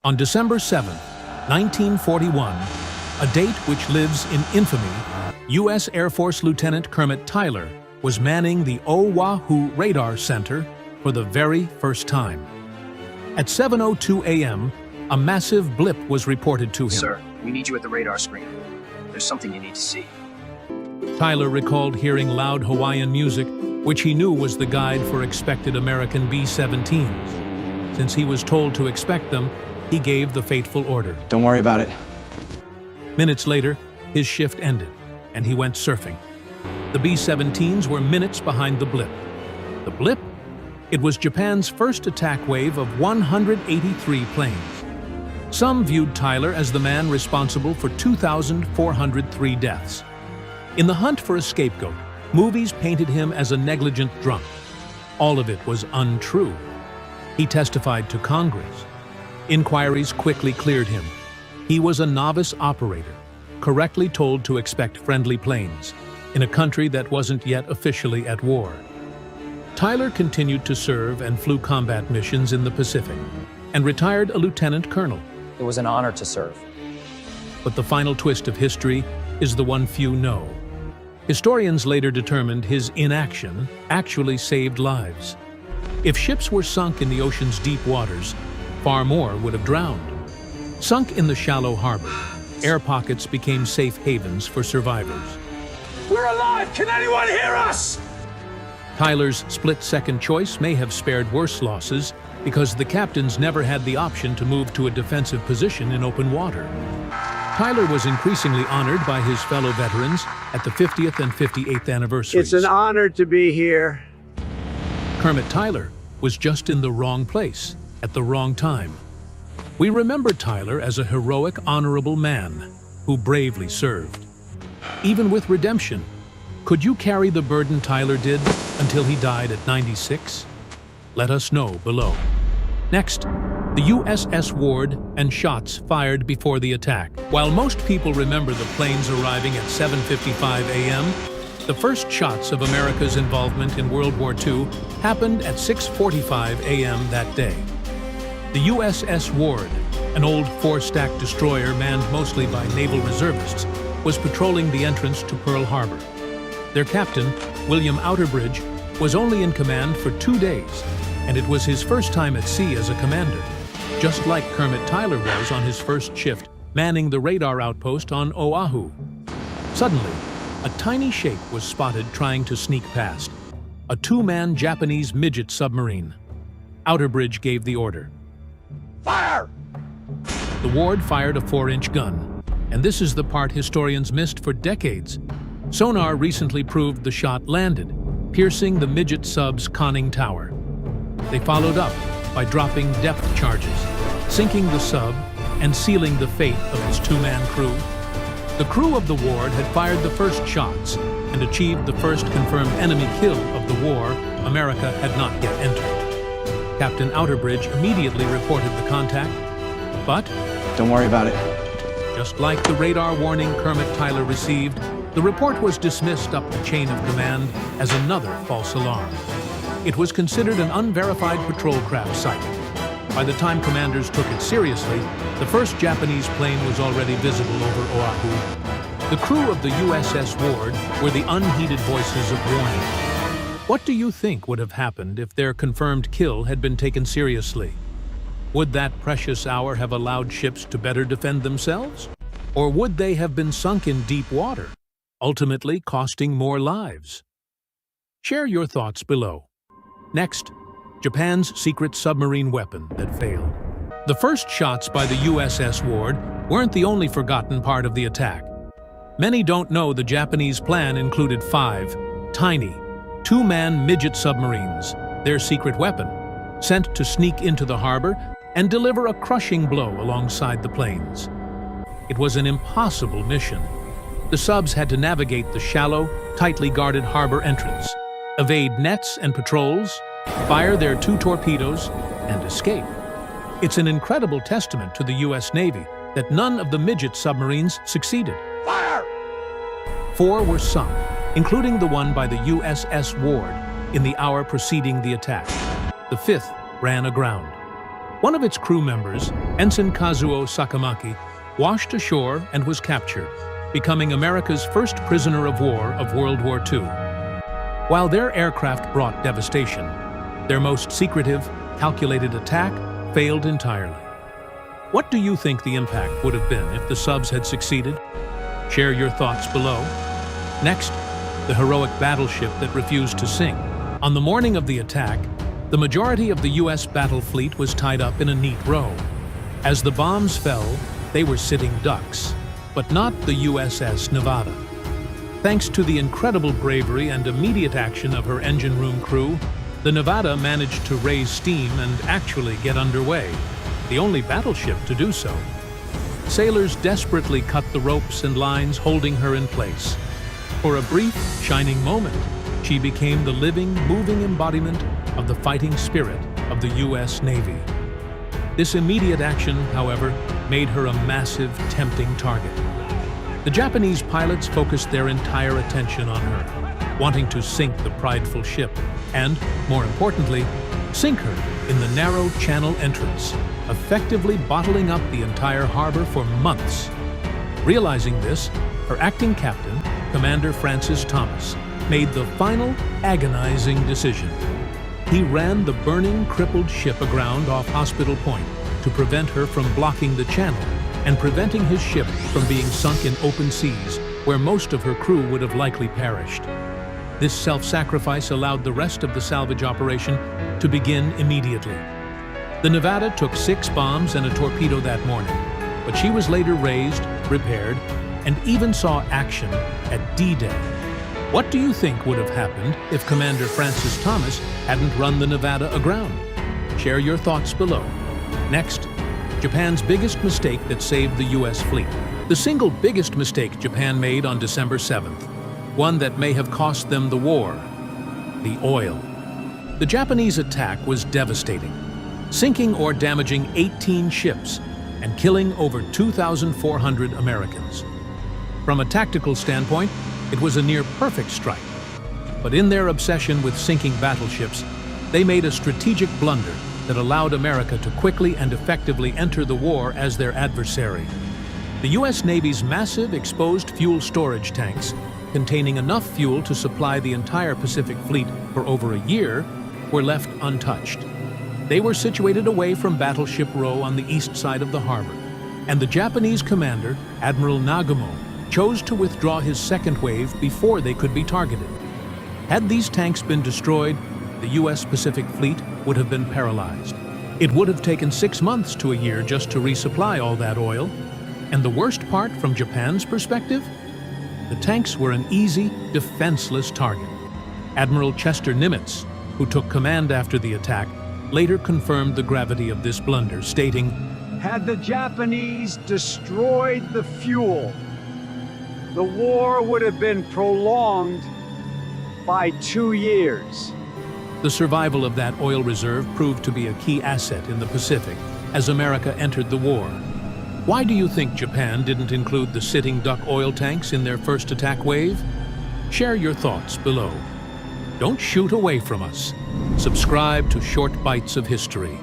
On December 7, 1941, a date which lives in infamy, U.S. Air Force Lieutenant Kermit Tyler was manning the Oahu Radar Center for the very first time. At 7:02 a.m., a massive blip was reported to him. Sir, we need you at the radar screen. There's something you need to see. Tyler recalled hearing loud Hawaiian music, which he knew was the guide for expected American B-17s. Since he was told to expect them, he gave the fateful order. Don't worry about it. Minutes later, his shift ended, and he went surfing. The B-17s were minutes behind the blip. The blip? It was Japan's first attack wave of 183 planes. Some viewed Tyler as the man responsible for 2,403 deaths. In the hunt for a scapegoat, movies painted him as a negligent drunk. All of it was untrue. He testified to Congress. Inquiries quickly cleared him. He was a novice operator, correctly told to expect friendly planes, in a country that wasn't yet officially at war. Tyler continued to serve and flew combat missions in the Pacific, and retired a lieutenant colonel. It was an honor to serve. But the final twist of history is the one few know. Historians later determined his inaction actually saved lives. If ships were sunk in the ocean's deep waters, far more would have drowned. Sunk in the shallow harbor, air pockets became safe havens for survivors. We're alive! Can anyone hear us? Tyler's split-second choice may have spared worse losses because the captains never had the option to move to a defensive position in open water. Tyler was increasingly honored by his fellow veterans at the 50th and 58th anniversaries. It's an honor to be here. Kermit Tyler was just in the wrong place at the wrong time. We remember Tyler as a heroic, honorable man who bravely served. Even with redemption, could you carry the burden Tyler did until he died at 96? Let us know below. Next, the USS Ward and shots fired before the attack. While most people remember the planes arriving at 7:55 a.m., the first shots of America's involvement in World War II happened at 6:45 a.m. that day. The USS Ward, an old four-stack destroyer manned mostly by naval reservists, was patrolling the entrance to Pearl Harbor. Their captain, William Outerbridge, was only in command for 2 days, and it was his first time at sea as a commander, just like Kermit Tyler was on his first shift manning the radar outpost on Oahu. Suddenly, a tiny shape was spotted trying to sneak past, a two-man Japanese midget submarine. Outerbridge gave the order. Fire! The Ward fired a 4-inch gun, and this is the part historians missed for decades. Sonar recently proved the shot landed, piercing the midget sub's conning tower. They followed up by dropping depth charges, sinking the sub, and sealing the fate of its two-man crew. The crew of the Ward had fired the first shots and achieved the first confirmed enemy kill of the war America had not yet entered. Captain Outerbridge immediately reported the contact, but Don't worry about it. just like the radar warning Kermit Tyler received, the report was dismissed up the chain of command as another false alarm. It was considered an unverified patrol craft sighting. By the time commanders took it seriously, the first Japanese plane was already visible over Oahu. The crew of the USS Ward were the unheeded voices of warning. What do you think would have happened if their confirmed kill had been taken seriously? Would that precious hour have allowed ships to better defend themselves? Or would they have been sunk in deep water, ultimately costing more lives? Share your thoughts below. Next, Japan's secret submarine weapon that failed. The first shots by the USS Ward weren't the only forgotten part of the attack. Many don't know the Japanese plan included 5 tiny, two-man midget submarines, their secret weapon, sent to sneak into the harbor and deliver a crushing blow alongside the planes. It was an impossible mission. The subs had to navigate the shallow, tightly guarded harbor entrance, evade nets and patrols, fire their 2 torpedoes, and escape. It's an incredible testament to the U.S. Navy that none of the midget submarines succeeded. Fire! 4 were sunk, including the one by the USS Ward in the hour preceding the attack. The 5th ran aground. One of its crew members, Ensign Kazuo Sakamaki, washed ashore and was captured, becoming America's first prisoner of war of World War II. While their aircraft brought devastation, their most secretive, calculated attack failed entirely. What do you think the impact would have been if the subs had succeeded? Share your thoughts below. Next, the heroic battleship that refused to sink. On the morning of the attack, the majority of the U.S. battle fleet was tied up in a neat row. As the bombs fell, they were sitting ducks, but not the USS Nevada. Thanks to the incredible bravery and immediate action of her engine room crew, the Nevada managed to raise steam and actually get underway, the only battleship to do so. Sailors desperately cut the ropes and lines holding her in place. For a brief, shining moment, she became the living, moving embodiment of the fighting spirit of the U.S. Navy. This immediate action, however, made her a massive, tempting target. The Japanese pilots focused their entire attention on her, wanting to sink the prideful ship and, more importantly, sink her in the narrow channel entrance, effectively bottling up the entire harbor for months. Realizing this, her acting captain, Commander Francis Thomas, made the final, agonizing decision. He ran the burning, crippled ship aground off Hospital Point to prevent her from blocking the channel and preventing his ship from being sunk in open seas, where most of her crew would have likely perished. This self-sacrifice allowed the rest of the salvage operation to begin immediately. The Nevada took 6 bombs and a torpedo that morning, but she was later raised, repaired, and even saw action at D-Day. What do you think would have happened if Commander Francis Thomas hadn't run the Nevada aground? Share your thoughts below. Next, Japan's biggest mistake that saved the U.S. fleet. The single biggest mistake Japan made on December 7th, one that may have cost them the war: the oil. The Japanese attack was devastating, sinking or damaging 18 ships and killing over 2,400 Americans. From a tactical standpoint, it was a near-perfect strike. But in their obsession with sinking battleships, they made a strategic blunder that allowed America to quickly and effectively enter the war as their adversary. The U.S. Navy's massive exposed fuel storage tanks, containing enough fuel to supply the entire Pacific Fleet for over a year, were left untouched. They were situated away from Battleship Row on the east side of the harbor, and the Japanese commander, Admiral Nimitz, chose to withdraw his second wave before they could be targeted. Had these tanks been destroyed, the U.S. Pacific Fleet would have been paralyzed. It would have taken 6 months to a year just to resupply all that oil. And the worst part from Japan's perspective? The tanks were an easy, defenseless target. Admiral Chester Nimitz, who took command after the attack, later confirmed the gravity of this blunder, stating, Had the Japanese destroyed the fuel, the war would have been prolonged by 2 years. The survival of that oil reserve proved to be a key asset in the Pacific as America entered the war. Why do you think Japan didn't include the sitting duck oil tanks in their first attack wave? Share your thoughts below. Don't shoot away from us. Subscribe to Short Bites of History.